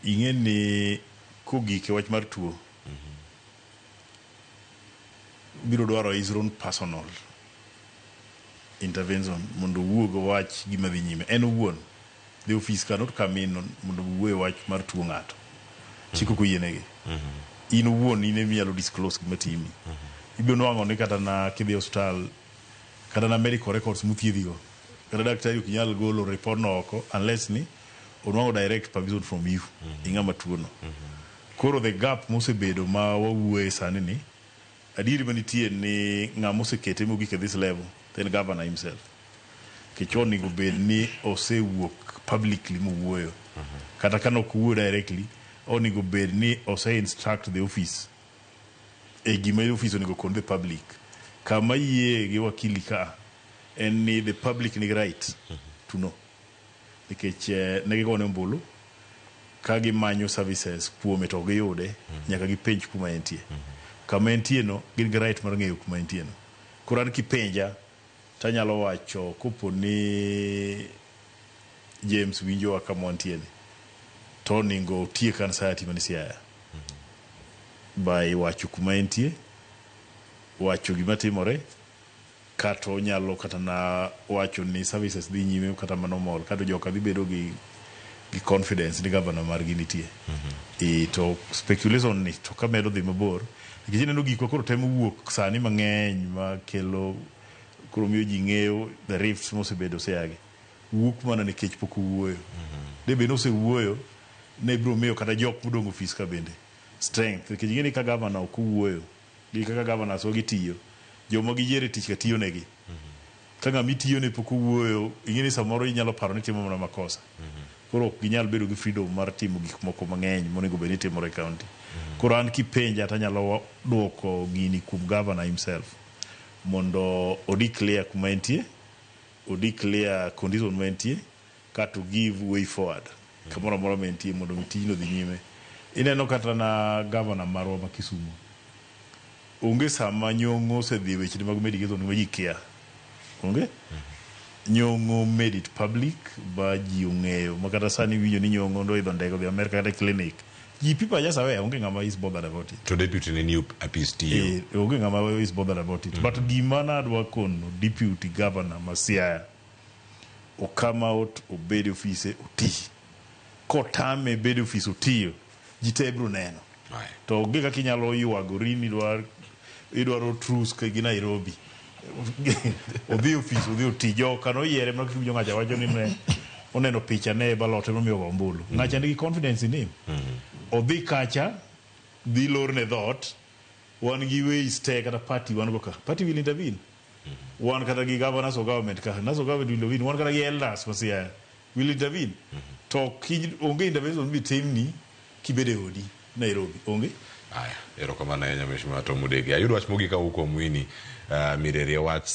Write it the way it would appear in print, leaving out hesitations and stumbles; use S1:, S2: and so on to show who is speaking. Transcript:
S1: ing'eni kogik e wach mar tuo biro dwaro his own personal intervention mondo owuog wach gima dhi nyime. En owuon the office cannot come in mondo owuo wach mar tuo ng'ato. Chiko koyienegi. In owuon in eminyalo disclose gima timi. Ibiro nwang'o ni kata na kidhi hospital kata na medical records muthiedhigo kata daktari ok nyal golo report no oko unless ni onwang'o direct permission from you ing'ama tuo no. Koro the gap mosebedo ma wawuoye sani ni adieri manitie ni ng'ama osekete mogik at this level then governor himself. Kichon nigo bed ni osewuok publicly mowuoyo. Kata kana ok wuoyo directly onigo bed ni ose instruct the office e gima the office onigo kon the public. Kama yie gi wakili ka en ni the public ni right to know. Nikech negigone mbulu ka gimanyo services kuome to giyude nyaka gipenj kuma entie. Kama entie no gin gi right mar ng'eyo kuma entie no. Koro an kipenja tanyalo wacho kopo ni James winjo kama entie ni to ningo tie kan sayati mani Siaya. By wacho kuma entie, wacho gima timore, kato nyalo kata na wacho ni services dhi nyime kata manomol kato joka dhi bedo gi confidence ni governor margi nitie. To speculation ni to kamedo dhi mabor nikech ineno gik koro temo wuok sani mang'eny ma kelo koro miyo ji ng'eyo the rifts mosebedo Siaya wuok mana nikech pok owuoyo. Debe nosewuoyo ne biro miyo kata jok modong' office ka bende strength nikech ing'eni ka governor ok owuoyo gi kaka governor so gitiyo joma giyiere tich ka tiyo negi. Ka ng'ama itiyo ne pok owuoyo ing'eni samoro inyalo paro ni timo mana makosa. Koro ok ginyal bedo gi freedom mar timo gik moko mang'eny monego bed ni timore e county. Koro an kipenja tanyalo duoko gini kuom governor himself mondo declare kuma entie, declare condition ma entie to give way forward kamoro amora ma entie mondo tijno dhi nyime. Ineno kata na governor marwa ma Kisumu onge sama nyong'o osedhi weche mag medication ma ji kia onge nyong'o made it public ba ji ong'eyo makata sani winjo ni nyong'o ndoidho ndege dhi America kata clinic ji people just aware onge ng'ama is bothered about it.
S2: To deputy ni new apise tiyo
S1: onge ng'ama is bothered about it. But gima nadwa kono deputy governor ma Siaya o come out obed office oti kotame bed office otiyo ji te biro neno. To onge kaka inyalo ywagori ni idwaro truce ka gi Nairobi odhi office odhi oti joka noyiere mana kiwinjo ng'acha wacho ni ne oneno picha ne balote nomiyo ombulu. Ng'acha nigi confidence in him. Odhi kacha dhi lorne dhot wan gi ways te kata party wan go ka party will intervene. Wan kata gi governors of government ka national government will intervene. Wan kata gi elders ma Siaya will intervene. To onge intervention bi timni kibede odi Nairobi onge.
S2: Aya erokamano ahinya mheshimiwa Tom Odege. Ayudo wach mogik kawuok kuom Winnie Mireri wach